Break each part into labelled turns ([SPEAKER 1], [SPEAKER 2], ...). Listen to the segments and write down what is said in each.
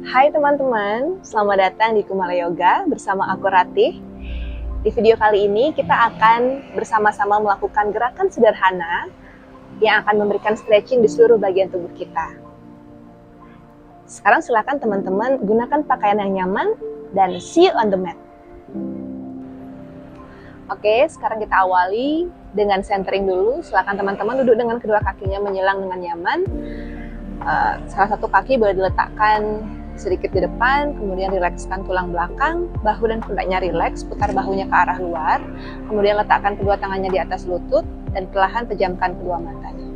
[SPEAKER 1] Hai teman-teman, selamat datang di Kumala Yoga bersama aku Ratih. Di video kali ini kita akan bersama-sama melakukan gerakan sederhana yang akan memberikan stretching di seluruh bagian tubuh kita. Sekarang silakan teman-teman gunakan pakaian yang nyaman dan see you on the mat. Oke, sekarang kita awali dengan centering dulu. Silakan teman-teman duduk dengan kedua kakinya menyelang dengan nyaman. Salah satu kaki boleh diletakkan sedikit di depan, kemudian rilekskan tulang belakang, bahu dan pundaknya rileks, putar bahunya ke arah luar, kemudian letakkan kedua tangannya di atas lutut, dan perlahan pejamkan kedua matanya.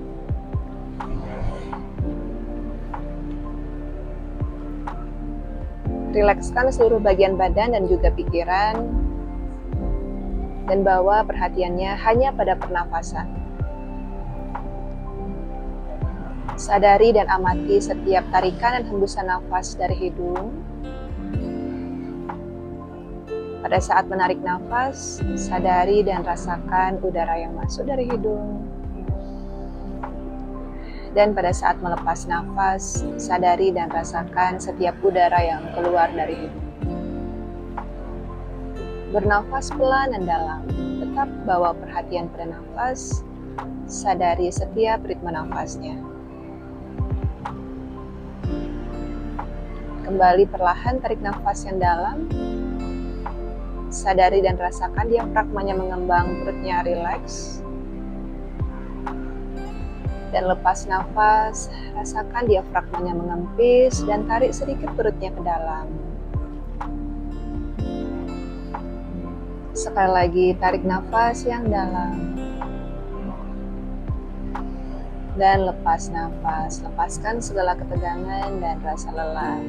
[SPEAKER 1] Rilekskan seluruh bagian badan dan juga pikiran, dan bawa perhatiannya hanya pada pernafasan. Sadari dan amati setiap tarikan dan hembusan nafas dari hidung. Pada saat menarik nafas, sadari dan rasakan udara yang masuk dari hidung. Dan pada saat melepas nafas, sadari dan rasakan setiap udara yang keluar dari hidung. Bernafas pelan dan dalam, tetap bawa perhatian pada nafas, sadari setiap ritme nafasnya. Kembali perlahan tarik nafas yang dalam, sadari dan rasakan diafragmanya mengembang, perutnya rileks. Dan lepas nafas, rasakan diafragmanya mengempis dan tarik sedikit perutnya ke dalam. Sekali lagi tarik nafas yang dalam. Dan lepas nafas, lepaskan segala ketegangan dan rasa lelah.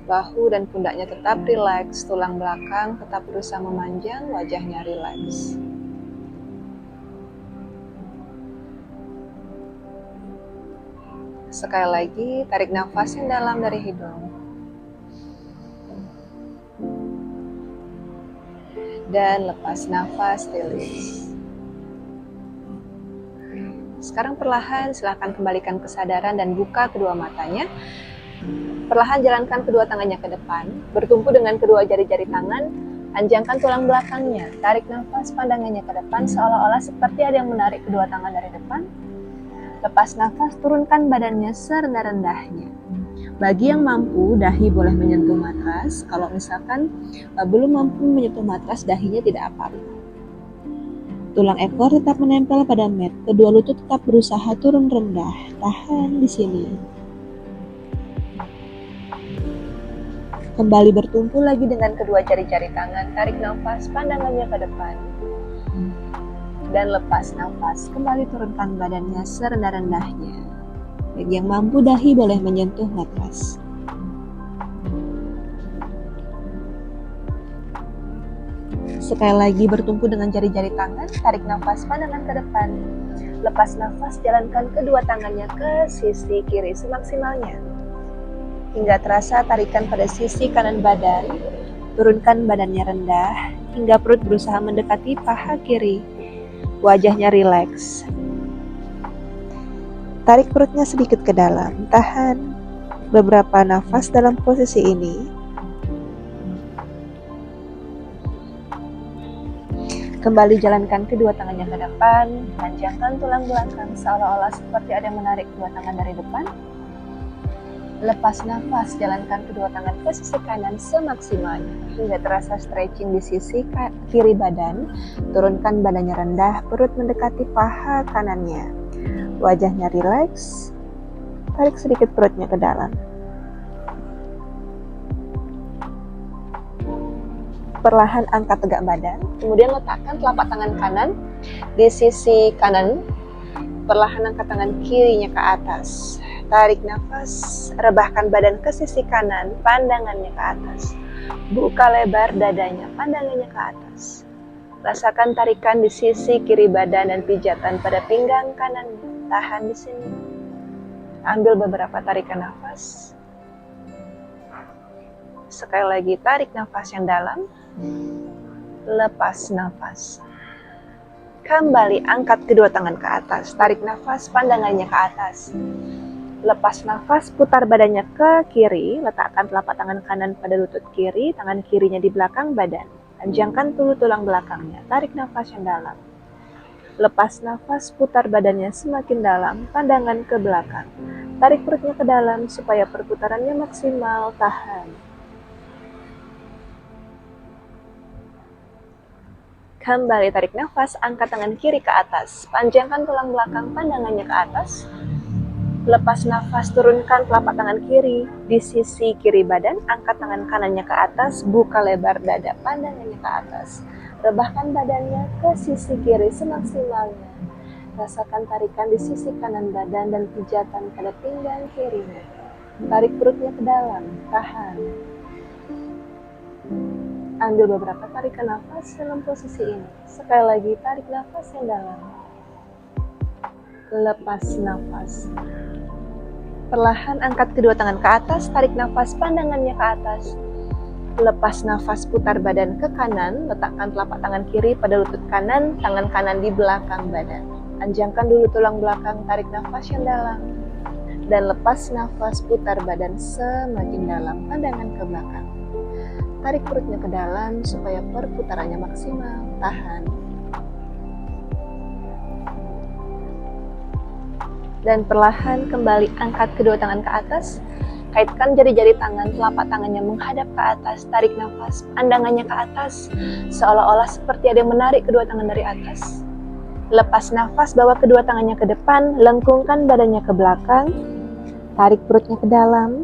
[SPEAKER 1] Bahu dan pundaknya tetap rileks, tulang belakang tetap berusaha memanjang, wajahnya rileks. Sekali lagi, tarik nafas yang dalam dari hidung. Dan lepas nafas, rilis. Sekarang perlahan silakan kembalikan kesadaran dan buka kedua matanya. Perlahan jalankan kedua tangannya ke depan, bertumpu dengan kedua jari-jari tangan, panjangkan tulang belakangnya, tarik nafas pandangannya ke depan seolah-olah seperti ada yang menarik kedua tangan dari depan. Lepas nafas, turunkan badannya serendah-rendahnya. Bagi yang mampu, dahi boleh menyentuh matras. Kalau misalkan belum mampu menyentuh matras, dahinya tidak apa-apa. Tulang ekor tetap menempel pada mat, kedua lutut tetap berusaha turun rendah. Tahan di sini. Kembali bertumpu lagi dengan kedua jari-jari tangan, tarik nafas, pandangannya ke depan. Dan lepas nafas, kembali turunkan badannya serendah-rendahnya. Bagi yang mampu, dahi boleh menyentuh matras. Sekali lagi bertumpu dengan jari-jari tangan, tarik nafas, pandangan ke depan. Lepas nafas, jalankan kedua tangannya ke sisi kiri semaksimalnya. Hingga terasa tarikan pada sisi kanan badan, turunkan badannya rendah, hingga perut berusaha mendekati paha kiri, wajahnya rileks. Tarik perutnya sedikit ke dalam, tahan beberapa nafas dalam posisi ini. Kembali jalankan kedua tangannya ke depan, panjangkan tulang belakang seolah-olah seperti ada yang menarik kedua tangan dari depan. Lepas nafas, jalankan kedua tangan ke sisi kanan semaksimalnya hingga terasa stretching di sisi kiri badan. Turunkan badannya rendah, perut mendekati paha kanannya. Wajahnya rileks. Tarik sedikit perutnya ke dalam. Perlahan angkat tegak badan, kemudian letakkan telapak tangan kanan di sisi kanan. Perlahan angkat tangan kirinya ke atas. Tarik nafas, rebahkan badan ke sisi kanan, pandangannya ke atas. Buka lebar dadanya, pandangannya ke atas. Rasakan tarikan di sisi kiri badan dan pijatan pada pinggang kanan. Tahan di sini. Ambil beberapa tarikan nafas. Sekali lagi tarik nafas yang dalam. Lepas nafas. Kembali angkat kedua tangan ke atas. Tarik nafas, pandangannya ke atas. Lepas nafas, putar badannya ke kiri, letakkan telapak tangan kanan pada lutut kiri, tangan kirinya di belakang badan. Panjangkan tulang belakangnya, tarik nafas yang dalam. Lepas nafas, putar badannya semakin dalam, pandangan ke belakang. Tarik perutnya ke dalam supaya perputarannya maksimal, tahan. Kembali tarik nafas, angkat tangan kiri ke atas, panjangkan tulang belakang, pandangannya ke atas. Lepas nafas, turunkan telapak tangan kiri di sisi kiri badan, angkat tangan kanannya ke atas, buka lebar dada, pandangannya ke atas. Rebahkan badannya ke sisi kiri semaksimalnya. Rasakan tarikan di sisi kanan badan dan pijatan pada pinggang kirinya. Tarik perutnya ke dalam, tahan. Ambil beberapa tarikan nafas dalam posisi ini. Sekali lagi, tarik nafas yang dalam. Lepas nafas. Perlahan angkat kedua tangan ke atas, tarik nafas, pandangannya ke atas. Lepas nafas, putar badan ke kanan, letakkan telapak tangan kiri pada lutut kanan, tangan kanan di belakang badan. Panjangkan dulu tulang belakang, tarik nafas yang dalam. Dan lepas nafas, putar badan semakin dalam, pandangan ke belakang. Tarik perutnya ke dalam supaya perputarannya maksimal, tahan. Dan perlahan kembali angkat kedua tangan ke atas, kaitkan jari-jari tangan, telapak tangannya menghadap ke atas, tarik nafas, pandangannya ke atas, seolah-olah seperti ada yang menarik kedua tangan dari atas. Lepas nafas, bawa kedua tangannya ke depan, lengkungkan badannya ke belakang, tarik perutnya ke dalam,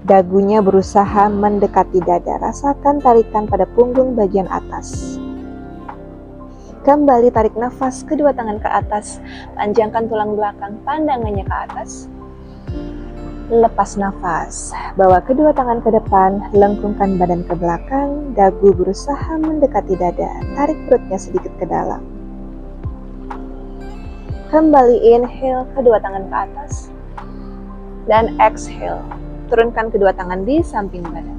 [SPEAKER 1] dagunya berusaha mendekati dada, rasakan tarikan pada punggung bagian atas. Kembali tarik nafas, kedua tangan ke atas, panjangkan tulang belakang, pandangannya ke atas. Lepas nafas, bawa kedua tangan ke depan, lengkungkan badan ke belakang, dagu berusaha mendekati dada, tarik perutnya sedikit ke dalam. Kembali inhale, kedua tangan ke atas, dan exhale, turunkan kedua tangan di samping badan.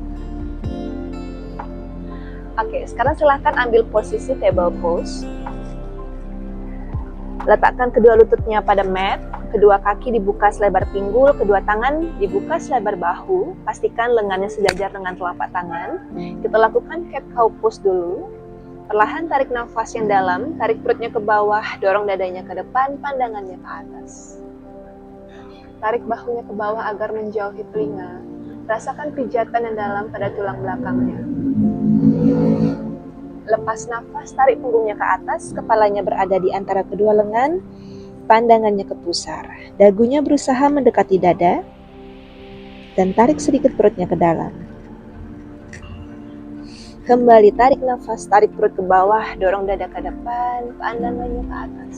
[SPEAKER 1] Oke, sekarang silahkan ambil posisi table pose. Letakkan kedua lututnya pada mat, kedua kaki dibuka selebar pinggul, kedua tangan dibuka selebar bahu. Pastikan lengannya sejajar dengan telapak tangan. Kita lakukan cat cow pose dulu. Perlahan tarik nafas yang dalam, tarik perutnya ke bawah, dorong dadanya ke depan, pandangannya ke atas. Tarik bahunya ke bawah agar menjauhi telinga. Rasakan pijatan yang dalam pada tulang belakangnya. Lepas nafas, tarik punggungnya ke atas, kepalanya berada di antara kedua lengan, pandangannya ke pusar. Dagunya berusaha mendekati dada, dan tarik sedikit perutnya ke dalam. Kembali tarik nafas, tarik perut ke bawah, dorong dada ke depan, pandangannya ke atas.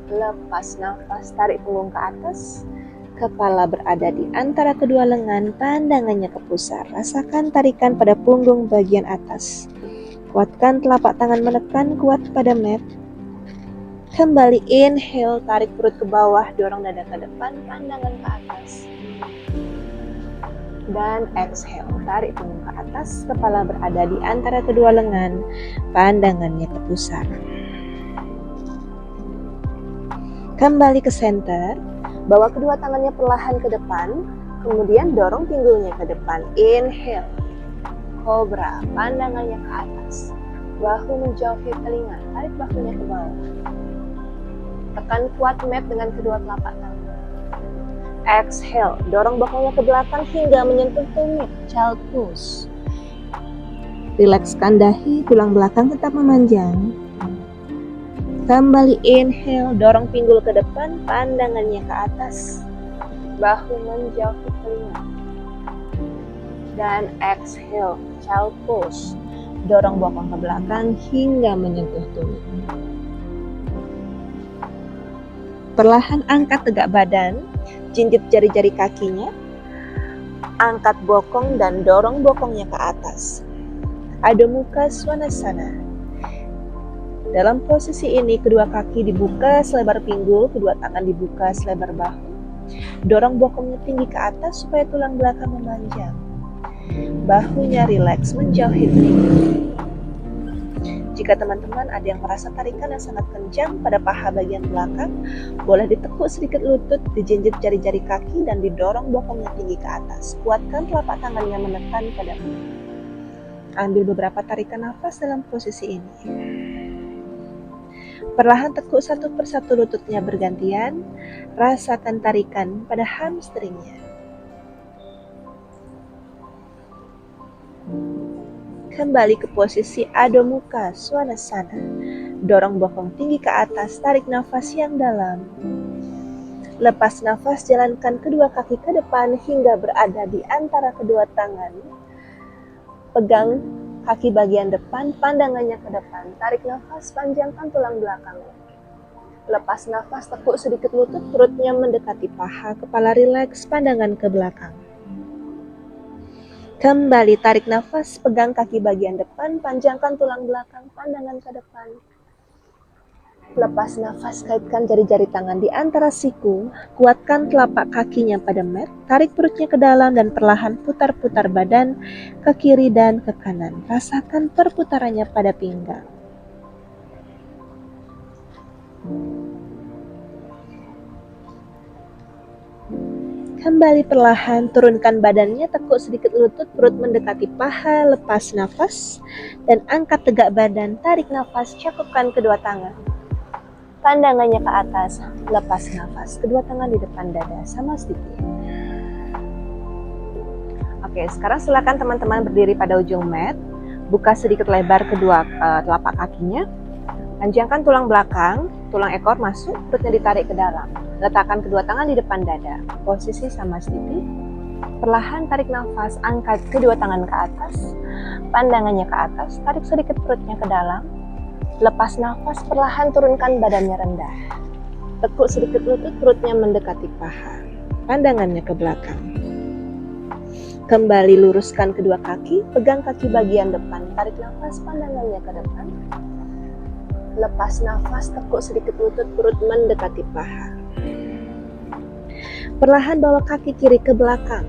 [SPEAKER 1] Lepas nafas, tarik punggung ke atas, kepala berada di antara kedua lengan, pandangannya ke pusar. Rasakan tarikan pada punggung bagian atas. Kuatkan telapak tangan menekan kuat pada mat. Kembali inhale, tarik perut ke bawah, dorong dada ke depan, pandangan ke atas. Dan exhale, tarik punggung ke atas, kepala berada di antara kedua lengan, pandangannya ke pusar. Kembali ke center. Bawa kedua tangannya perlahan ke depan, kemudian dorong pinggulnya ke depan. Inhale, cobra, pandangannya ke atas. Bahu menjauhi telinga, tarik bahunya ke bawah. Tekan kuat mat dengan kedua telapak tangan. Exhale, dorong bahunya ke belakang hingga menyentuh tumit, child pose. Rilekskan dahi, tulang belakang tetap memanjang. Kembali inhale, dorong pinggul ke depan, pandangannya ke atas. Bahu menjauhi telinga. Dan exhale, child pose. Dorong bokong ke belakang hingga menyentuh tumit. Perlahan angkat tegak badan, jinjit jari-jari kakinya. Angkat bokong dan dorong bokongnya ke atas. Adho Mukha Svanasana. Dalam posisi ini, kedua kaki dibuka selebar pinggul, kedua tangan dibuka selebar bahu. Dorong bokongnya tinggi ke atas supaya tulang belakang memanjang. Bahunya rileks menjauhi telinga. Jika teman-teman ada yang merasa tarikan yang sangat kencang pada paha bagian belakang, boleh ditekuk sedikit lutut, dijinjit jari-jari kaki, dan didorong bokongnya tinggi ke atas. Kuatkan telapak tangannya menekan pada perut. Ambil beberapa tarikan nafas dalam posisi ini. Perlahan tekuk satu persatu lututnya bergantian, rasakan tarikan pada hamstringnya. Kembali ke posisi Adho Mukha Svanasana. Dorong bokong tinggi ke atas, tarik nafas yang dalam. Lepas nafas, jalankan kedua kaki ke depan hingga berada di antara kedua tangan. Pegang kaki bagian depan, pandangannya ke depan. Tarik nafas, panjangkan tulang belakang. Lepas nafas, tekuk sedikit lutut, perutnya mendekati paha, kepala rileks, pandangan ke belakang. Kembali tarik nafas, pegang kaki bagian depan, panjangkan tulang belakang, pandangan ke depan. Lepas nafas, kaitkan jari-jari tangan di antara siku, kuatkan telapak kakinya pada mat, tarik perutnya ke dalam dan perlahan putar-putar badan ke kiri dan ke kanan. Rasakan perputarannya pada pinggang. Kembali perlahan, turunkan badannya, tekuk sedikit lutut, perut mendekati paha, lepas nafas, dan angkat tegak badan, tarik nafas, cakupkan kedua tangan. Pandangannya ke atas, lepas nafas, kedua tangan di depan dada, sama sedikit. Oke, sekarang silakan teman-teman berdiri pada ujung mat, buka sedikit lebar kedua telapak kakinya, panjangkan tulang belakang, tulang ekor masuk, perutnya ditarik ke dalam. Letakkan kedua tangan di depan dada, posisi sama sedikit. Perlahan tarik nafas, angkat kedua tangan ke atas, pandangannya ke atas, tarik sedikit perutnya ke dalam. Lepas nafas, perlahan turunkan badannya rendah. Tekuk sedikit lutut, perutnya mendekati paha, pandangannya ke belakang. Kembali luruskan kedua kaki, pegang kaki bagian depan, tarik nafas, pandangannya ke depan. Lepas nafas, tekuk sedikit lutut, perut mendekati paha. Perlahan bawa kaki kiri ke belakang.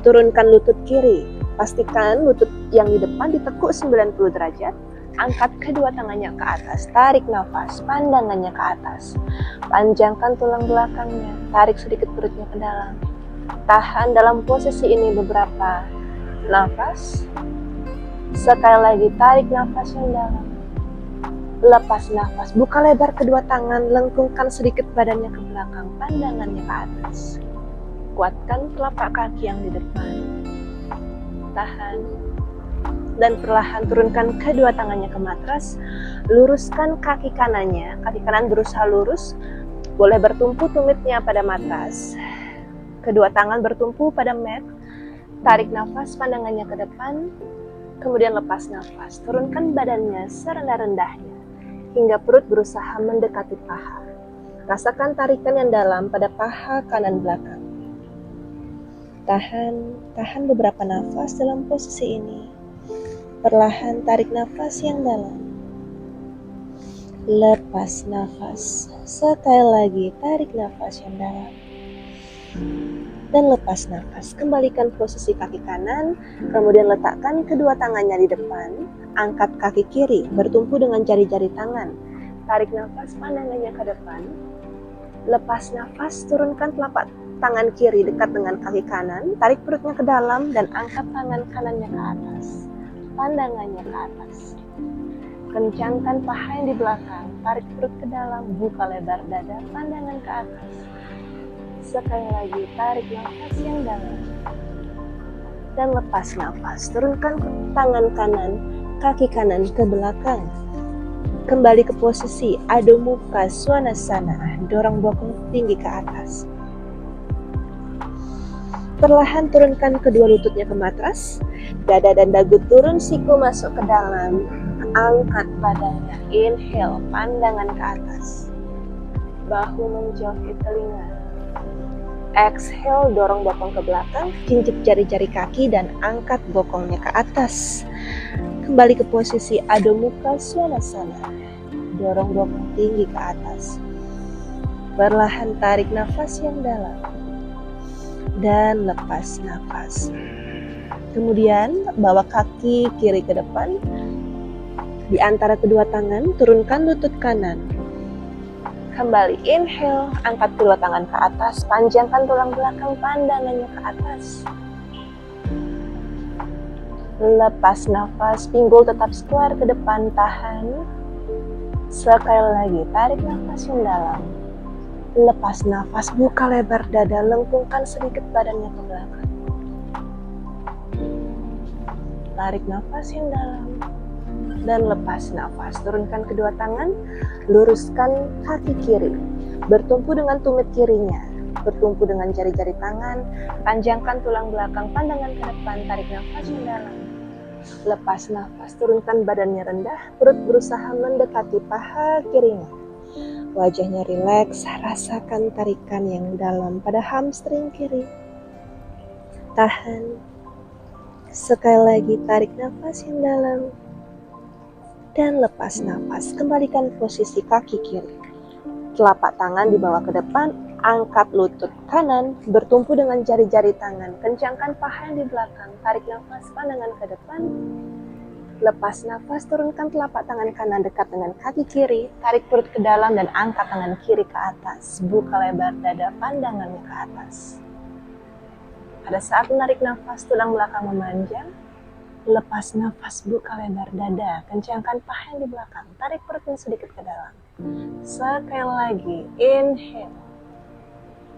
[SPEAKER 1] Turunkan lutut kiri. Pastikan lutut yang di depan ditekuk 90 derajat. Angkat kedua tangannya ke atas. Tarik nafas, pandangannya ke atas. Panjangkan tulang belakangnya. Tarik sedikit perutnya ke dalam. Tahan dalam posisi ini beberapa nafas. Sekali lagi tarik nafas yang dalam. Lepas nafas, buka lebar kedua tangan, lengkungkan sedikit badannya ke belakang, pandangannya ke atas. Kuatkan telapak kaki yang di depan. Tahan. Dan perlahan turunkan kedua tangannya ke matras. Luruskan kaki kanannya. Kaki kanan berusaha lurus. Boleh bertumpu tumitnya pada matras. Kedua tangan bertumpu pada mat. Tarik nafas, pandangannya ke depan. Kemudian lepas nafas. Turunkan badannya serendah-rendahnya hingga perut berusaha mendekati paha. Rasakan tarikan yang dalam pada paha kanan belakang. Tahan beberapa nafas dalam posisi ini. Perlahan tarik nafas yang dalam. Lepas nafas. Sekali lagi tarik nafas yang dalam. Dan lepas nafas. Kembalikan posisi kaki kanan, kemudian letakkan kedua tangannya di depan. Angkat kaki kiri, bertumpu dengan jari-jari tangan. Tarik nafas, pandangannya ke depan. Lepas nafas, turunkan telapak tangan kiri dekat dengan kaki kanan. Tarik perutnya ke dalam dan angkat tangan kanannya ke atas. Pandangannya ke atas. Kencangkan paha yang di belakang. Tarik perut ke dalam, buka lebar dada, pandangan ke atas. Sekali lagi, tarik nafas yang dalam. Dan lepas nafas, turunkan tangan kanan, kaki kanan ke belakang. Kembali ke posisi Adho Mukha Svanasana, dorong bokong tinggi ke atas. Perlahan turunkan kedua lututnya ke matras, dada dan dagu turun, siku masuk ke dalam. Angkat badannya, inhale, pandangan ke atas. Bahu menjauh ke telinga. Exhale, dorong bokong ke belakang, jinjit jari-jari kaki dan angkat bokongnya ke atas. Kembali ke posisi Adho Mukha Svanasana. Dorong bokong tinggi ke atas. Perlahan tarik nafas yang dalam. Dan lepas nafas. Kemudian bawa kaki kiri ke depan. Di antara kedua tangan, turunkan lutut kanan. Kembali inhale, angkat kedua tangan ke atas, panjangkan tulang belakang, pandangannya ke atas. Lepas nafas, pinggul tetap square ke depan, tahan. Sekali lagi, tarik nafas yang dalam. Lepas nafas, buka lebar dada, lengkungkan sedikit badannya ke belakang. Tarik nafas yang dalam. Dan lepas nafas, turunkan kedua tangan, luruskan kaki kiri. Bertumpu dengan tumit kirinya. Bertumpu dengan jari-jari tangan, panjangkan tulang belakang, pandangan ke depan, tarik nafas yang dalam. Lepas nafas, turunkan badannya rendah, perut berusaha mendekati paha kirinya. Wajahnya rileks, rasakan tarikan yang dalam pada hamstring kiri. Tahan. Sekali lagi, tarik nafas yang dalam. Dan lepas nafas, kembalikan posisi kaki kiri. Telapak tangan dibawa ke depan, angkat lutut kanan, bertumpu dengan jari-jari tangan, kencangkan paha yang di belakang, tarik nafas, pandangan ke depan. Lepas nafas, turunkan telapak tangan kanan dekat dengan kaki kiri, tarik perut ke dalam dan angkat tangan kiri ke atas. Buka lebar dada, pandangannya ke atas. Pada saat menarik nafas, tulang belakang memanjang. Lepas nafas, buka lebar dada, kencangkan paha yang di belakang, tarik perutnya sedikit ke dalam. Sekali lagi, inhale.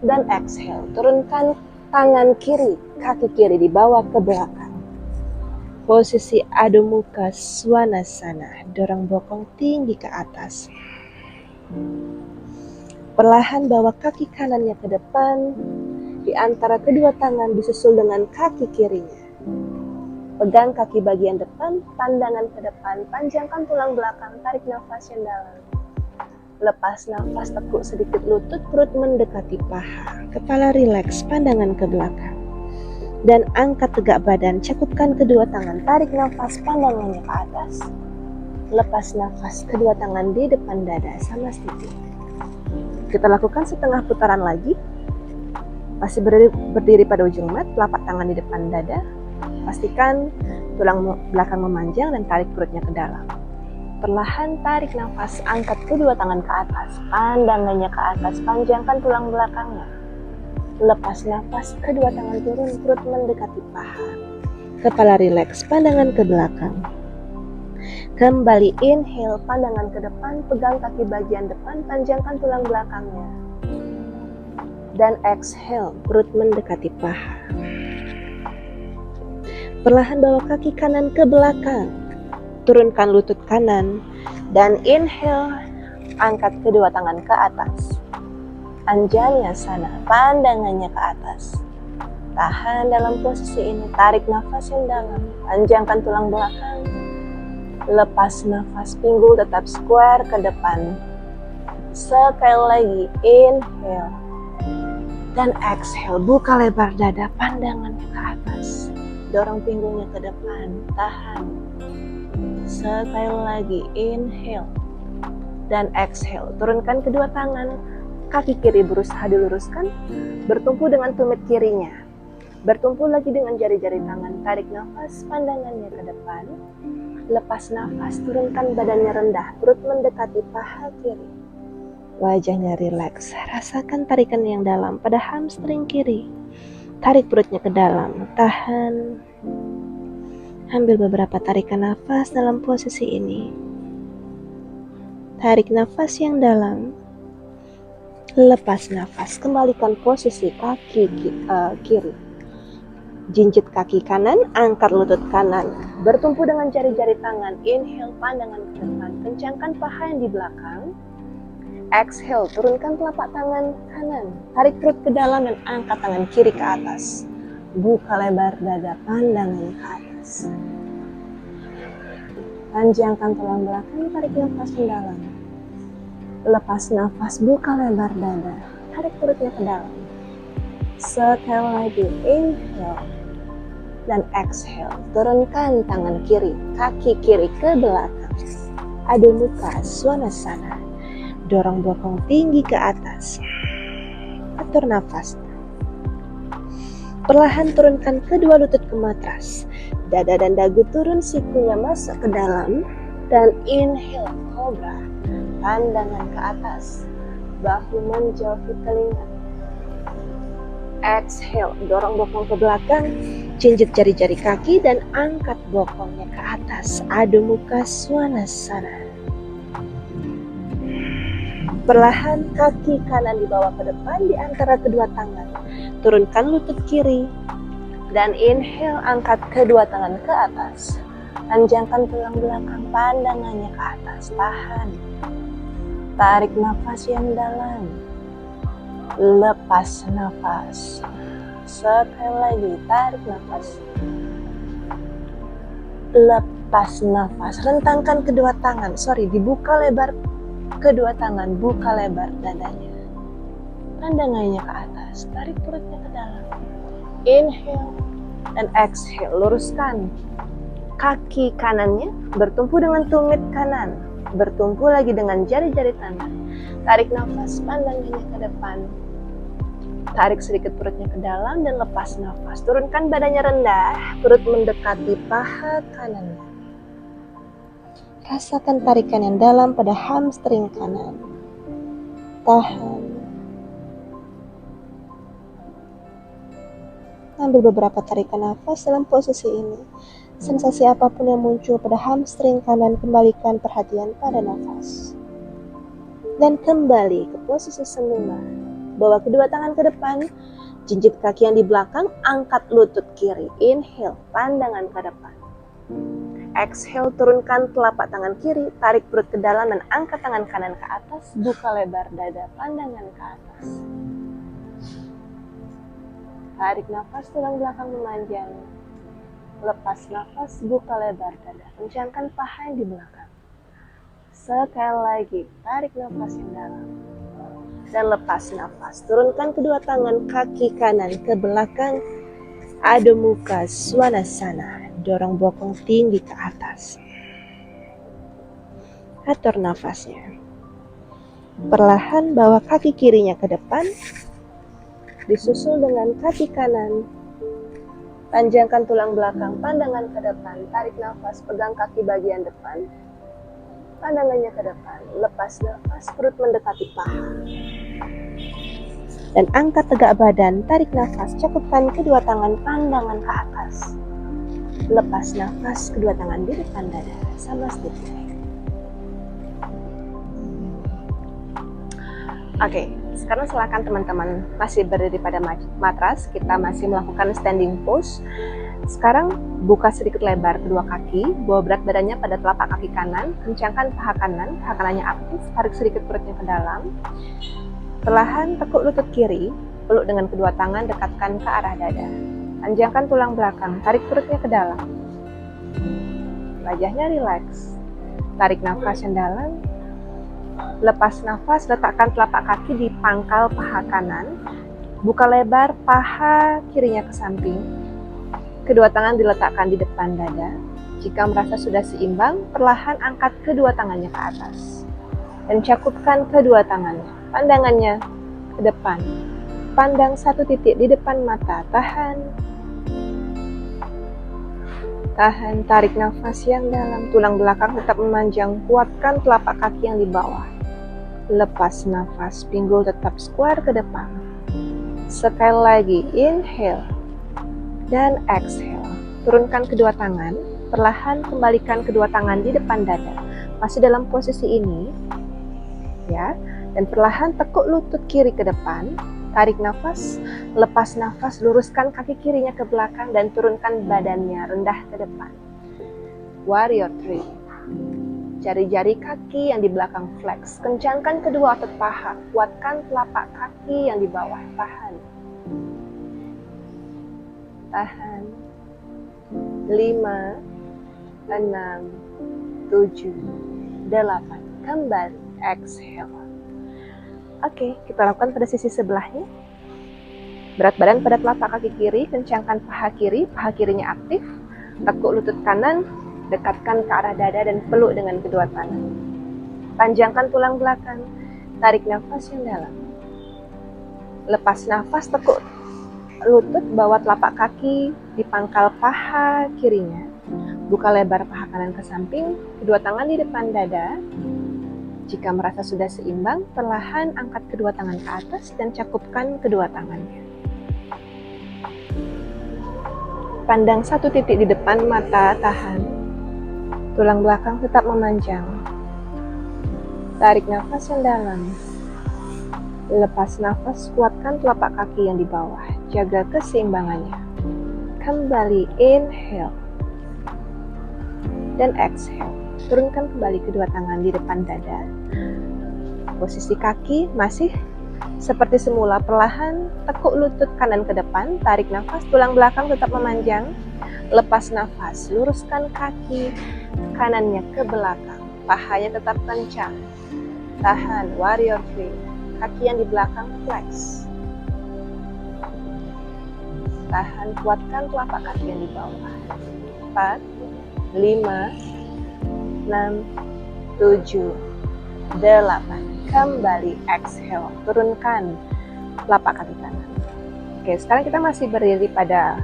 [SPEAKER 1] Dan exhale, turunkan tangan kiri, kaki kiri dibawa ke belakang. Posisi Adho Mukha Svanasana, dorong bokong tinggi ke atas. Perlahan bawa kaki kanannya ke depan, di antara kedua tangan disusul dengan kaki kirinya. Pegang kaki bagian depan, pandangan ke depan, panjangkan tulang belakang, tarik nafas yang dalam. Lepas nafas, tekuk sedikit lutut, perut mendekati paha. Kepala rileks, pandangan ke belakang. Dan angkat tegak badan, cakupkan kedua tangan, tarik nafas, pandangannya ke atas. Lepas nafas, kedua tangan di depan dada, sama sedikit. Kita lakukan setengah putaran lagi. Masih berdiri pada ujung mat, telapak tangan di depan dada. Pastikan tulang belakang memanjang dan tarik perutnya ke dalam. Perlahan tarik nafas, angkat kedua tangan ke atas, pandangannya ke atas, panjangkan tulang belakangnya. Lepas nafas, kedua tangan turun, perut mendekati paha. Kepala rileks, pandangan ke belakang. Kembali inhale, pandangan ke depan, pegang kaki bagian depan, panjangkan tulang belakangnya. Dan exhale, perut mendekati paha. Perlahan bawa kaki kanan ke belakang. Turunkan lutut kanan dan inhale, angkat kedua tangan ke atas. Anjaneyasana, pandangannya ke atas. Tahan dalam posisi ini, tarik nafas yang dalam, panjangkan tulang belakang. Lepas nafas, pinggul tetap square ke depan. Sekali lagi, inhale. Dan exhale, buka lebar dada, pandangannya ke atas. Dorong pinggulnya ke depan, tahan. Sekali lagi, inhale. Dan exhale, turunkan kedua tangan. Kaki kiri berusaha diluruskan, bertumpu dengan tumit kirinya. Bertumpu lagi dengan jari-jari tangan, tarik nafas, pandangannya ke depan. Lepas nafas, turunkan badannya rendah, perut mendekati paha kiri. Wajahnya rileks, rasakan tarikan yang dalam pada hamstring kiri. Tarik perutnya ke dalam, tahan. Ambil beberapa tarikan nafas dalam posisi ini. Tarik nafas yang dalam. Lepas nafas, kembalikan posisi kaki kiri. Jinjit kaki kanan, angkat lutut kanan. Bertumpu dengan jari-jari tangan, inhale, pandangan ke depan. Kencangkan paha yang di belakang. Exhale, turunkan telapak tangan kanan. Tarik perut ke dalam dan angkat tangan kiri ke atas. Buka lebar dada, pandangan ke atas. Panjangkan tulang belakang, tarik nafas mendalam. Lepas nafas, buka lebar dada, tarik perutnya ke dalam. Sekali lagi, inhale dan exhale. Turunkan tangan kiri, kaki kiri ke belakang. Adho Mukha Svanasana. Dorong bokong tinggi ke atas. Atur nafas. Perlahan turunkan kedua lutut ke matras. Dada dan dagu turun, sikunya masuk ke dalam. Dan inhale, cobra. Pandangan ke atas, bahu menjauhi telinga. Exhale, dorong bokong ke belakang, jinjit jari-jari kaki dan angkat bokongnya ke atas. Adho Mukha Svanasana. Perlahan kaki kanan dibawa ke depan di antara kedua tangan. Turunkan lutut kiri. Dan inhale, angkat kedua tangan ke atas. Panjangkan tulang belakang, pandangannya ke atas. Tahan. Tarik nafas yang dalam. Lepas nafas. Sekali lagi, tarik nafas. Lepas nafas. Rentangkan kedua tangan. Dibuka lebar kedua tangan. Buka lebar dadanya. Pandangannya ke atas. Tarik perutnya ke dalam. Inhale dan exhale. Luruskan kaki kanannya. Bertumpu dengan tumit kanan. Bertumpu lagi dengan jari-jari tangan. Tarik nafas. Pandangannya ke depan. Tarik sedikit perutnya ke dalam dan lepas nafas. Turunkan badannya rendah, perut mendekati paha kanannya. Rasakan tarikan yang dalam pada hamstring kanan. Tahan. Ambil beberapa tarikan nafas dalam posisi ini. Sensasi apapun yang muncul pada hamstring kanan, kembalikan perhatian pada nafas. Dan kembali ke posisi semula. Bawa kedua tangan ke depan, jinjit kaki yang di belakang, angkat lutut kiri. Inhale, pandangan ke depan. Exhale, turunkan telapak tangan kiri, tarik perut ke dalam dan angkat tangan kanan ke atas. Buka lebar dada, pandangan ke atas. Tarik nafas, tulang belakang memanjang. Lepas nafas, buka lebar dada. Kencangkan paha yang di belakang. Sekali lagi, tarik nafas yang dalam. Dan lepas nafas. Turunkan kedua tangan kaki kanan ke belakang. Adho Mukha Svanasana. Dorong bokong tinggi ke atas. Atur nafasnya. Perlahan bawa kaki kirinya ke depan. Disusul dengan kaki kanan. Panjangkan tulang belakang, pandangan ke depan. Tarik nafas, pegang kaki bagian depan. Pandangannya ke depan. Lepas nafas, perut mendekati paha. Dan angkat tegak badan, tarik nafas, cukupkan kedua tangan, pandangan ke atas. Lepas nafas, kedua tangan di depan dada, sama sedikit. Oke, sekarang silakan teman-teman masih berdiri pada matras, kita masih melakukan standing pose. Sekarang buka sedikit lebar kedua kaki, bawa berat badannya pada telapak kaki kanan, kencangkan paha kanannya aktif, tarik sedikit perutnya ke dalam. Perlahan tekuk lutut kiri, peluk dengan kedua tangan, dekatkan ke arah dada. Panjangkan tulang belakang, tarik perutnya ke dalam. Wajahnya rileks. Tarik nafas yang dalam. Lepas nafas, letakkan telapak kaki di pangkal paha kanan. Buka lebar paha kirinya ke samping. Kedua tangan diletakkan di depan dada. Jika merasa sudah seimbang, perlahan angkat kedua tangannya ke atas. Dan cakupkan kedua tangannya. Pandangannya ke depan. Pandang satu titik di depan mata. Tahan. Tahan, tarik nafas yang dalam. Tulang belakang tetap memanjang. Kuatkan telapak kaki yang di bawah. Lepas nafas, pinggul tetap square ke depan. Sekali lagi, inhale. Dan exhale. Turunkan kedua tangan. Perlahan kembalikan kedua tangan di depan dada. Masih dalam posisi ini. Ya. Dan perlahan tekuk lutut kiri ke depan. Tarik nafas. Lepas nafas, luruskan kaki kirinya ke belakang dan turunkan badannya rendah ke depan. Warrior 3. Jari-jari kaki yang di belakang flex. Kencangkan kedua otot paha. Kuatkan telapak kaki yang di bawah. Tahan. Tahan. 5, 6, 7, 8. Kembali. Exhale. Oke, kita lakukan pada sisi sebelahnya. Berat badan pada telapak kaki kiri, kencangkan paha kirinya aktif. Tekuk lutut kanan, dekatkan ke arah dada dan peluk dengan kedua tangan. Panjangkan tulang belakang, tarik nafas yang dalam. Lepas nafas, tekuk lutut, bawa telapak kaki di pangkal paha kirinya. Buka lebar paha kanan ke samping, kedua tangan di depan dada. Jika merasa sudah seimbang, perlahan angkat kedua tangan ke atas dan cakupkan kedua tangannya. Pandang satu titik di depan mata, tahan. Tulang belakang tetap memanjang. Tarik nafas yang dalam. Lepas nafas, kuatkan telapak kaki yang di bawah. Jaga keseimbangannya. Kembali inhale. Dan exhale. Turunkan kembali kedua tangan di depan dada. Posisi kaki masih seperti semula, perlahan tekuk lutut kanan ke depan, tarik nafas, tulang belakang tetap memanjang. Lepas nafas, luruskan kaki kanannya ke belakang, pahanya tetap kencang. Tahan, warrior three. Kaki yang di belakang flex. Tahan, kuatkan telapak kaki yang di bawah. 4, 5, 6, 7, 8. Kembali exhale, turunkan telapak kaki kanan. Oke, sekarang kita masih berdiri pada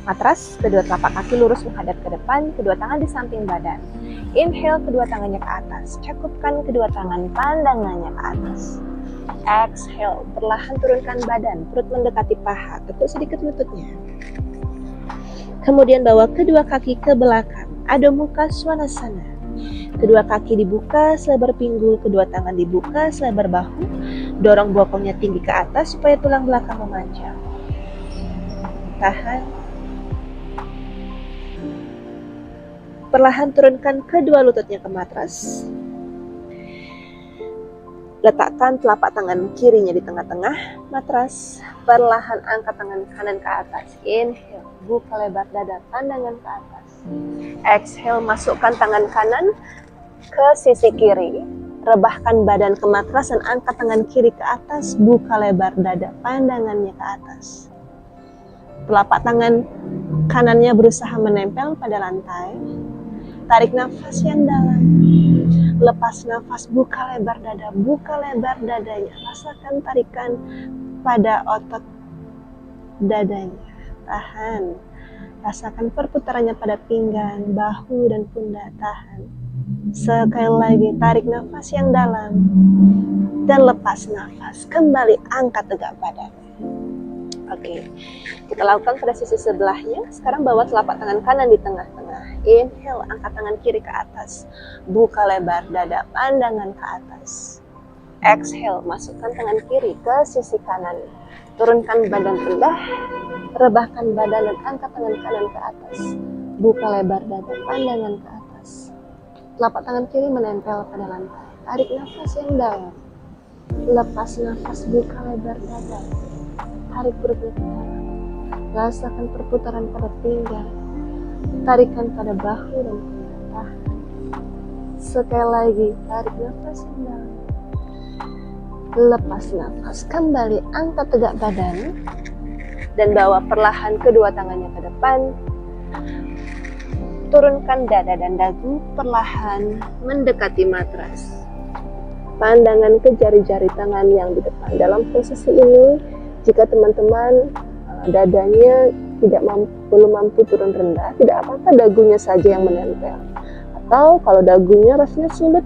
[SPEAKER 1] matras, kedua telapak kaki lurus menghadap ke depan, kedua tangan di samping badan. Inhale, kedua tangannya ke atas, cakupkan kedua tangan, pandangannya ke atas. Exhale, perlahan turunkan badan, perut mendekati paha, tekuk sedikit lututnya. Kemudian bawa kedua kaki ke belakang, Adho Mukha Svanasana. Kedua kaki dibuka selebar pinggul, kedua tangan dibuka selebar bahu. Dorong bokongnya tinggi ke atas supaya tulang belakang memanjang. Tahan. Perlahan turunkan kedua lututnya ke matras. Letakkan telapak tangan kirinya di tengah-tengah matras. Perlahan angkat tangan kanan ke atas. Inhale, buka lebar dada, pandangan ke atas. Exhale, masukkan tangan kanan ke sisi kiri. Rebahkan badan ke matras dan angkat tangan kiri ke atas. Buka lebar dada, pandangannya ke atas. Telapak tangan kanannya berusaha menempel pada lantai. Tarik nafas yang dalam. Lepas nafas, buka lebar dada, buka lebar dadanya. Rasakan tarikan pada otot dadanya. Tahan. Rasakan perputarannya pada pinggang, bahu, dan pundak. Tahan. Sekali lagi, tarik nafas yang dalam. Dan lepas nafas. Kembali angkat tegak badan. Oke, kita lakukan pada sisi sebelahnya. Sekarang bawa telapak tangan kanan di tengah-tengah. Inhale, angkat tangan kiri ke atas. Buka lebar dada, pandangan ke atas. Exhale, masukkan tangan kiri ke sisi kanan. Turunkan badan rendah. Rebahkan badan dan angkat tangan kanan ke atas. Buka lebar dada, pandangan ke atas. Telapak tangan kiri menempel pada lantai. Tarik nafas yang dalam. Lepas nafas, buka lebar dada. Tarik perutnya ke dalam. Rasakan perputaran pada pinggang. Tarikan pada bahu dan pundak. Sekali lagi, tarik nafas yang dalam. Lepas nafas, kembali angkat tegak badan. Dan bawa perlahan kedua tangannya ke depan. Turunkan dada dan dagu, perlahan mendekati matras. Pandangan ke jari-jari tangan yang di depan. Dalam posisi ini, jika teman-teman dadanya belum mampu turun rendah, tidak apa-apa, dagunya saja yang menempel. Atau kalau dagunya rasanya sulit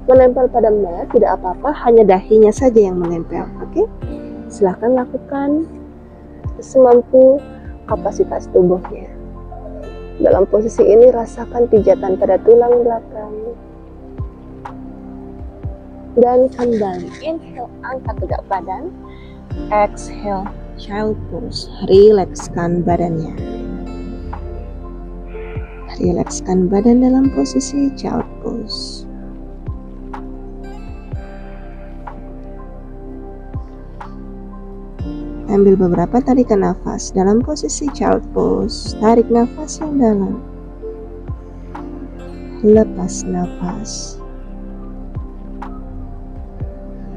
[SPEAKER 1] menempel pada mat, tidak apa-apa, hanya dahinya saja yang menempel. Oke? Silahkan lakukan semampu kapasitas tubuhnya. Dalam posisi ini rasakan pijatan pada tulang belakang. Dan kembali. Inhale, angkat tegak badan. Exhale, child pose. Rilekskan badannya. Rilekskan badan dalam posisi child pose. Ambil beberapa tarikan nafas dalam posisi child pose. Tarik nafas yang dalam. Lepas nafas.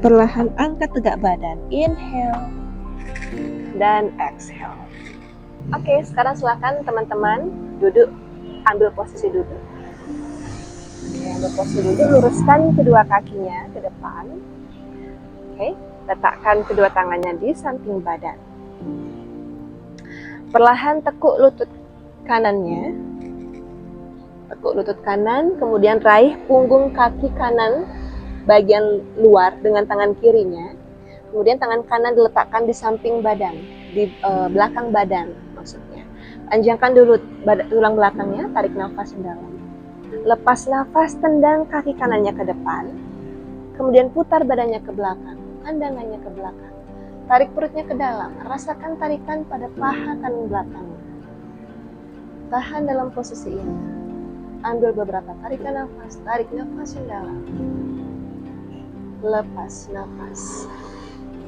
[SPEAKER 1] Perlahan angkat tegak badan. Inhale dan exhale. Oke, sekarang silakan teman-teman duduk. Ambil posisi duduk. Oke, ambil posisi duduk. Luruskan kedua kakinya ke depan. Oke, letakkan kedua tangannya di samping badan. Perlahan tekuk lutut kanannya. Tekuk lutut kanan, kemudian raih punggung kaki kanan bagian luar dengan tangan kirinya. Kemudian tangan kanan diletakkan di samping badan, di belakang badan maksudnya. Panjangkan dulu tulang belakangnya, tarik nafas yang dalam. Lepas nafas, tendang kaki kanannya ke depan. Kemudian putar badannya ke belakang, pandangannya ke belakang. Tarik perutnya ke dalam, rasakan tarikan pada paha kanan belakangnya. Tahan dalam posisi ini. Ambil beberapa tarikan nafas, tarik nafas yang dalam. Lepas nafas.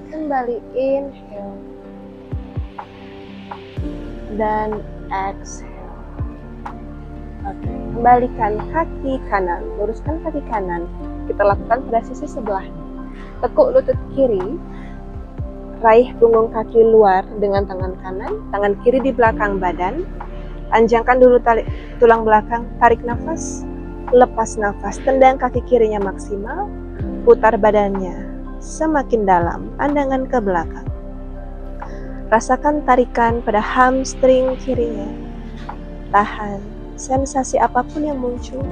[SPEAKER 1] Kembali inhale. Dan exhale. Oke, kembalikan kaki kanan, luruskan kaki kanan. Kita lakukan pada sisi sebelah. Tekuk lutut kiri, raih punggung kaki luar dengan tangan kanan, tangan kiri di belakang badan. Panjangkan dulu tulang belakang, tarik nafas, lepas nafas, tendang kaki kirinya maksimal, putar badannya semakin dalam, pandangan ke belakang. Rasakan tarikan pada hamstring kirinya. Tahan, sensasi apapun yang muncul,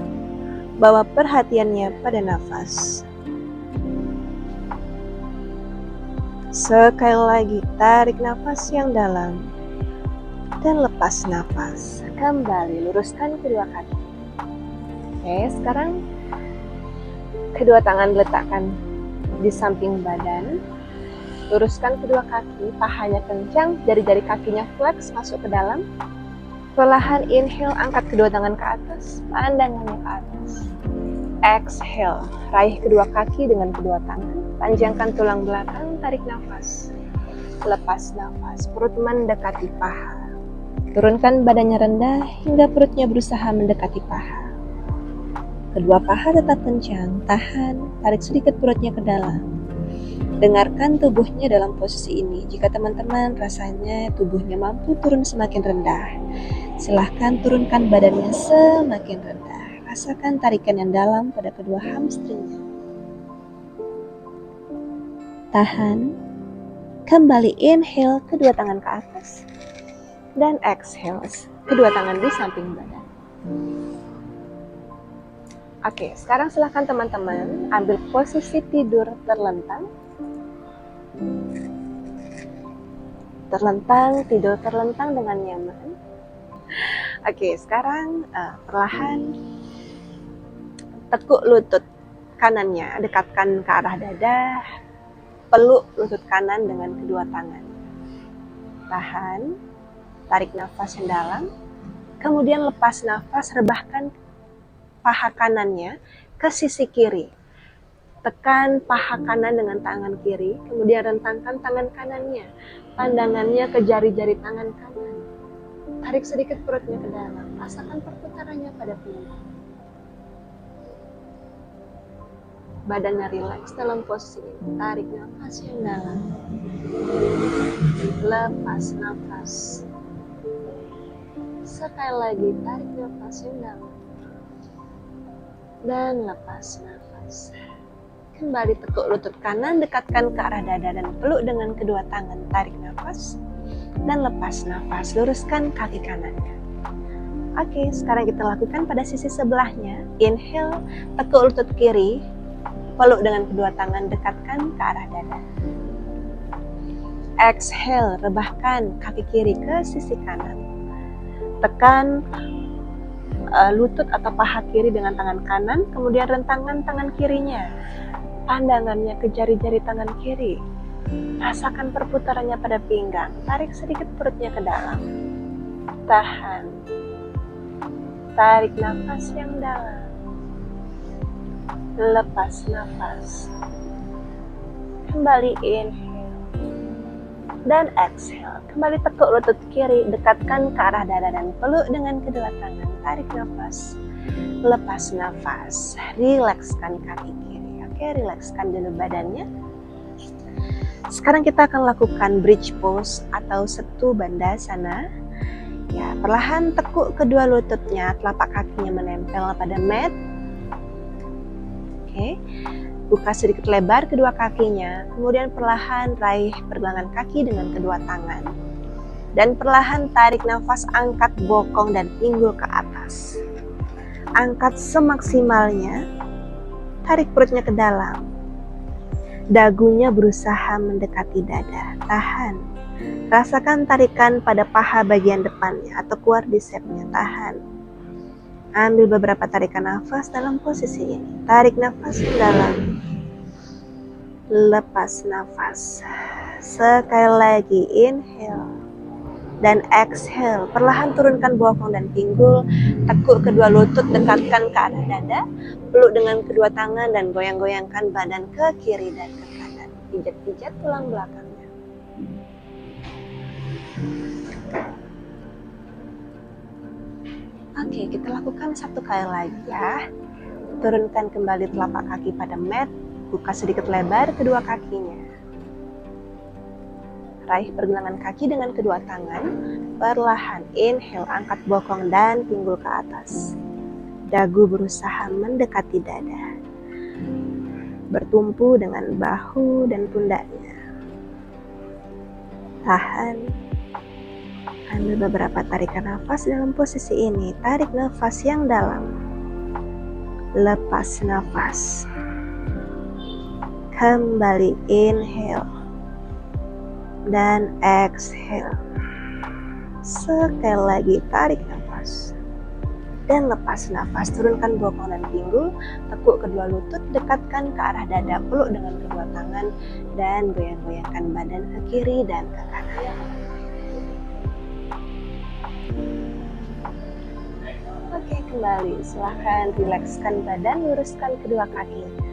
[SPEAKER 1] bawa perhatiannya pada nafas. Sekali lagi, tarik nafas yang dalam dan lepas nafas. Kembali luruskan kedua kaki. Oke, sekarang kedua tangan letakkan di samping badan. Luruskan kedua kaki, pahanya kencang, jari-jari kakinya flex masuk ke dalam. Perlahan inhale, angkat kedua tangan ke atas, pandangannya ke atas. Exhale, raih kedua kaki dengan kedua tangan, panjangkan tulang belakang, tarik nafas. Lepas nafas, perut mendekati paha. Turunkan badannya rendah hingga perutnya berusaha mendekati paha. Kedua paha tetap kencang, tahan, tarik sedikit perutnya ke dalam. Dengarkan tubuhnya dalam posisi ini. Jika teman-teman rasanya tubuhnya mampu turun semakin rendah, silahkan turunkan badannya semakin rendah. Rasakan tarikan yang dalam pada kedua hamstringnya. Tahan. Kembali inhale, kedua tangan ke atas. Dan exhale, kedua tangan di samping badan. Oke, sekarang silahkan teman-teman ambil posisi tidur terlentang. Tidur terlentang dengan nyaman. Oke, sekarang perlahan tekuk lutut kanannya, dekatkan ke arah dada, peluk lutut kanan dengan kedua tangan. Tahan, tarik nafas yang dalam, kemudian lepas nafas, rebahkan paha kanannya ke sisi kiri. Tekan paha kanan dengan tangan kiri, kemudian rentangkan tangan kanannya, pandangannya ke jari-jari tangan kanan. Tarik sedikit perutnya ke dalam, rasakan perputarannya pada pinggang. Badannya rileks dalam posisi ini. Tarik nafas yang dalam. Lepas nafas. Sekali lagi, tarik nafas yang dalam. Dan lepas nafas. Kembali tekuk lutut kanan, dekatkan ke arah dada dan peluk dengan kedua tangan. Tarik nafas dan lepas nafas. Luruskan kaki kanannya. Oke, sekarang kita lakukan pada sisi sebelahnya. Inhale, tekuk lutut kiri, peluk dengan kedua tangan, dekatkan ke arah dada. Exhale, rebahkan kaki kiri ke sisi kanan. Tekan lutut atau paha kiri dengan tangan kanan, kemudian rentangkan tangan kirinya. Pandangannya ke jari-jari tangan kiri. Rasakan perputarannya pada pinggang. Tarik sedikit perutnya ke dalam. Tahan. Tarik nafas yang dalam. Lepas nafas. Kembali inhale. Dan exhale. Kembali tekuk lutut kiri, dekatkan ke arah dada dan peluk dengan kedua tangan. Tarik nafas. Lepas nafas. Rilekskan kaki kiri. Oke, rilekskan dulu badannya. Sekarang kita akan lakukan bridge pose atau setu bandasana. Ya, perlahan tekuk kedua lututnya, telapak kakinya menempel pada mat. Oke, buka sedikit lebar kedua kakinya, kemudian perlahan raih pergelangan kaki dengan kedua tangan. Dan perlahan tarik nafas, angkat bokong dan pinggul ke atas.
[SPEAKER 2] Angkat semaksimalnya, tarik perutnya ke dalam. Dagunya berusaha mendekati dada, tahan. Rasakan tarikan pada paha bagian depannya atau quadricepsnya, tahan. Ambil beberapa tarikan nafas dalam posisi ini. Tarik nafas dalam, lepas nafas. Sekali lagi, inhale dan exhale. Perlahan turunkan bokong dan pinggul, tekuk kedua lutut, dekatkan ke arah dada, peluk dengan kedua tangan dan goyang-goyangkan badan ke kiri dan ke kanan. Pijat-pijat tulang belakangnya. Oke, kita lakukan satu kali lagi ya. Turunkan kembali telapak kaki pada mat, buka sedikit lebar kedua kakinya. Raih pergelangan kaki dengan kedua tangan, perlahan inhale, angkat bokong dan pinggul ke atas. Dagu berusaha mendekati dada, bertumpu dengan bahu dan pundaknya. Tahan. Ambil beberapa tarikan nafas dalam posisi ini. Tarik nafas yang dalam, lepas nafas. Kembali inhale dan exhale. Sekali lagi, tarik nafas dan lepas nafas. Turunkan bokong dan pinggul, tekuk kedua lutut, dekatkan ke arah dada, peluk dengan kedua tangan dan goyang-goyangkan badan ke kiri dan ke kanan. Oke, kembali. Silahkan rilekskan badan, luruskan kedua kakinya.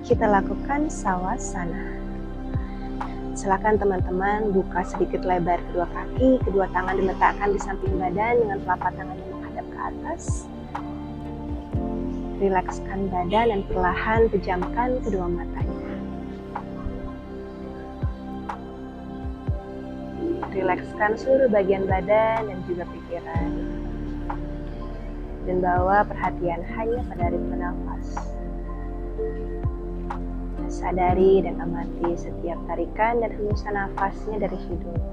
[SPEAKER 2] Kita lakukan sawasana. Silakan teman-teman buka sedikit lebar kedua kaki, kedua tangan diletakkan di samping badan dengan telapak tangannya menghadap ke atas. Rilekskan badan dan perlahan pejamkan kedua matanya. Rilekskan seluruh bagian badan dan juga pikiran. Dan bawa perhatian hanya pada ritme nafas. Sadari dan amati setiap tarikan dan hembusan nafasnya dari hidung.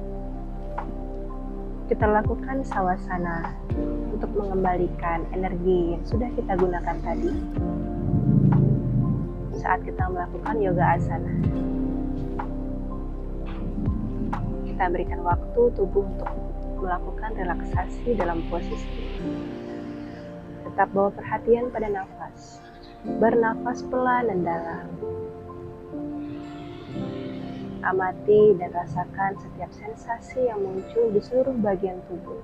[SPEAKER 2] Kita lakukan sawasana untuk mengembalikan energi yang sudah kita gunakan tadi saat kita melakukan yoga asana. Kita berikan waktu tubuh untuk melakukan relaksasi dalam posisi ini. Tetap bawa perhatian pada nafas. Bernafas pelan dan dalam. Amati dan rasakan setiap sensasi yang muncul di seluruh bagian tubuh.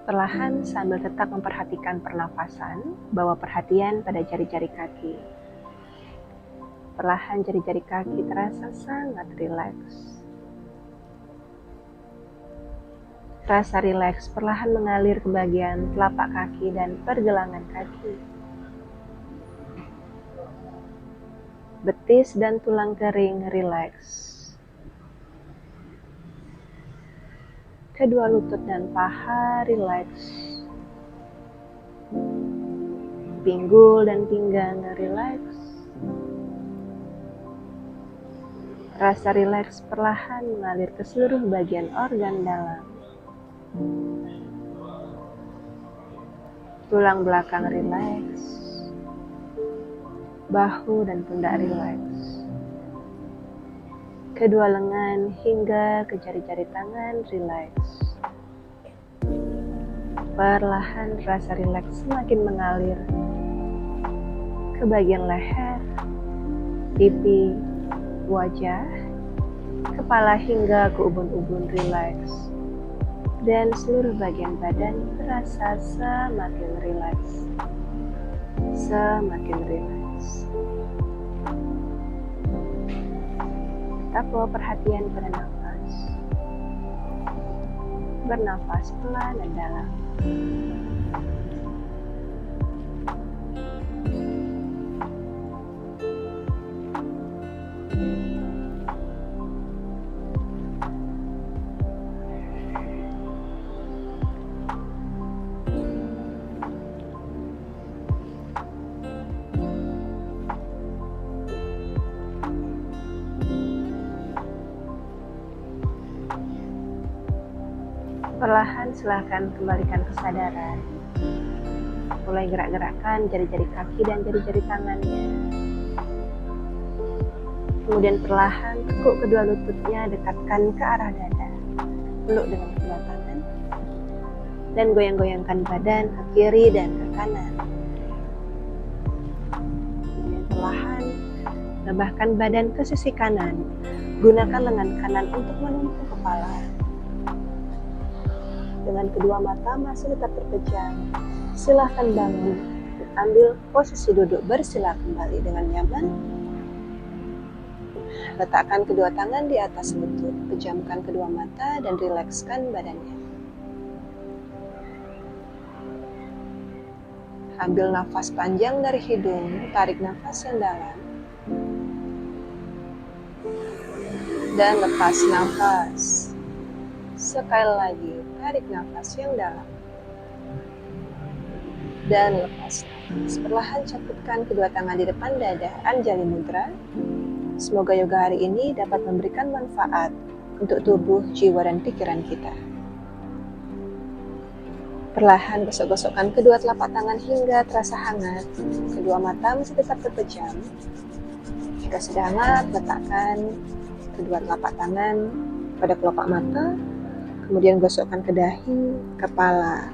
[SPEAKER 2] Perlahan sambil tetap memperhatikan pernafasan, bawa perhatian pada jari-jari kaki. Perlahan jari-jari kaki terasa sangat rileks. Rasa rileks perlahan mengalir ke bagian telapak kaki dan pergelangan kaki. Betis dan tulang kering rileks. Kedua lutut dan paha rileks. Pinggul dan pinggang rileks. Rasa rileks perlahan mengalir ke seluruh bagian organ dalam. Tulang belakang rileks, bahu dan pundak rileks, kedua lengan hingga ke jari-jari tangan rileks. Perlahan rasa rileks semakin mengalir ke bagian leher, pipi, wajah, kepala hingga ke ubun-ubun rileks. Dan seluruh bagian badan terasa semakin rileks, semakin rileks. Tetap bawa perhatian pada nafas. Bernafas pelan dan dalam.
[SPEAKER 1] Perlahan silahkan kembalikan kesadaran. Mulai gerak-gerakkan jari-jari kaki dan jari-jari tangannya. Kemudian perlahan tekuk kedua lututnya, dekatkan ke arah dada. Peluk dengan kedua tangan. Dan goyang-goyangkan badan ke kiri dan ke kanan. Kemudian perlahan rebahkan badan ke sisi kanan. Gunakan lengan kanan untuk menumpu kepala. Dengan kedua mata masih tetap terpejam, silahkan bangun. Ambil posisi duduk bersila kembali dengan nyaman. Letakkan kedua tangan di atas lutut, pejamkan kedua mata dan rilekskan badannya. Ambil nafas panjang dari hidung, tarik nafas yang dalam. Dan lepas nafas. Sekali lagi, tarik nafas yang dalam. Dan lepas nafas. Perlahan capitkan kedua tangan di depan dada, Anjali Mudra. Semoga yoga hari ini dapat memberikan manfaat untuk tubuh, jiwa, dan pikiran kita. Perlahan gosok-gosokkan kedua telapak tangan hingga terasa hangat. Kedua mata masih tetap terpejam. Jika sudah hangat, letakkan kedua telapak tangan pada kelopak mata. Kemudian gosokkan ke dahi, kepala,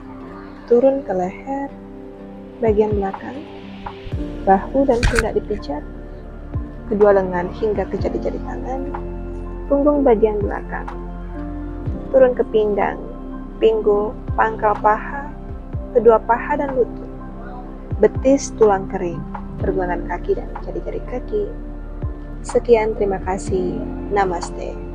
[SPEAKER 1] turun ke leher, bagian belakang, bahu dan pundak dipijat, kedua lengan hingga ke jari-jari tangan, punggung bagian belakang, turun ke pinggang, pinggul, pangkal paha, kedua paha dan lutut, betis, tulang kering, pergelangan kaki dan jari-jari kaki. Sekian, terima kasih. Namaste.